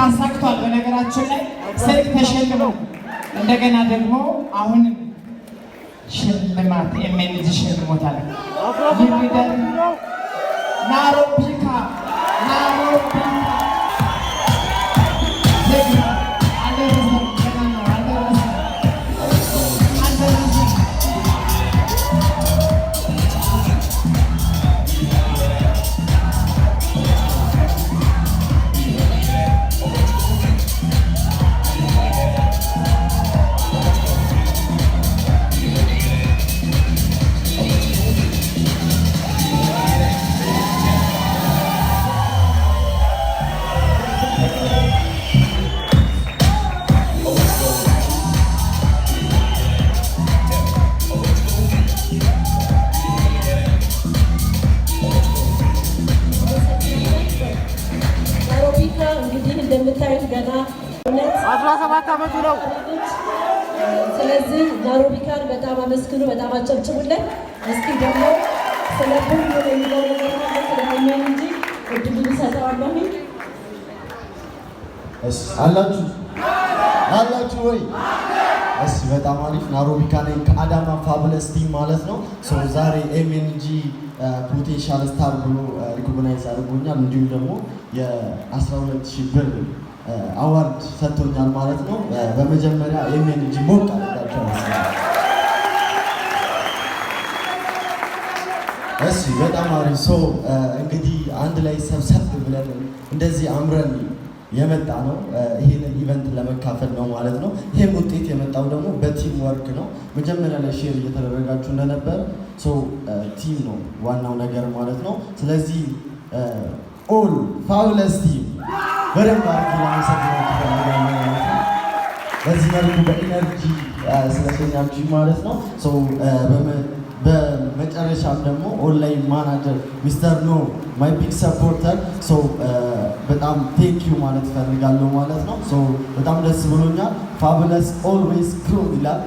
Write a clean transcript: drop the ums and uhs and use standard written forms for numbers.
አሳክቷል። በነገራችን ላይ ስልክ ተሸልሞ እንደገና ደግሞ አሁን ሽልማት ኤምኤንጂ ሸልሞታል። ይሪደር ናሮቢካ እንደምታዩት ገና 17 ዓመቱ ነው። ስለዚህ ናሮቢካን በጣም አመስግኑ፣ በጣም አጨብጭቡለት። እስኪ ደግሞ ስለ ቡድኑ የሚለው ነገር ስለሚሆን እንጂ እድሉን እሰጠዋለሁ። እሺ አላችሁ ወይ? እሺ በጣም አሪፍ። ናሮቢካ ነኝ ከአዳማ ፋብለስ ቲም ማለት ነው። ዛሬ ኤምኤንጂ ፖቴንሻል ስታር ብሎ ሪኮግናይዝ አድርጎኛል። እንዲሁም ደግሞ የ12000 ብር አዋርድ ሰጥቶኛል ማለት ነው። በመጀመሪያ ኤምኤንጂ ሞቅ አድርጋችሁ እሺ በጣም አሪፍ። እንግዲህ አንድ ላይ ሰብሰብ ብለን እንደዚህ አምረን የመጣ ነው ይሄንን ኢቨንት ለመካፈል ነው ማለት ነው። ይሄም ውጤት የመጣው ደግሞ በቲም ወርክ ነው። መጀመሪያ ላይ ሼር እየተደረጋችሁ እንደነበር ቲም ነው ዋናው ነገር ማለት ነው። ስለዚህ ኦል ፋውለስ ቲም በደንብ አድርጌ ለመሰግናችሁ ፈልጋለሁ ማለት ነው። በዚህ መልኩ በኢነርጂ ስለተኛችሁ ማለት ነው። በመጨረሻም ደግሞ ኦንላይን ማናጀር ሚስተር ኖ ማይ ቢግ ሰፖርተር በጣም ቴንክ ዩ ማለት ፈልጋለሁ ማለት ነው። በጣም ደስ ብሎኛል። ፋቡለስ ኦልዌይስ ግሮ ይላል።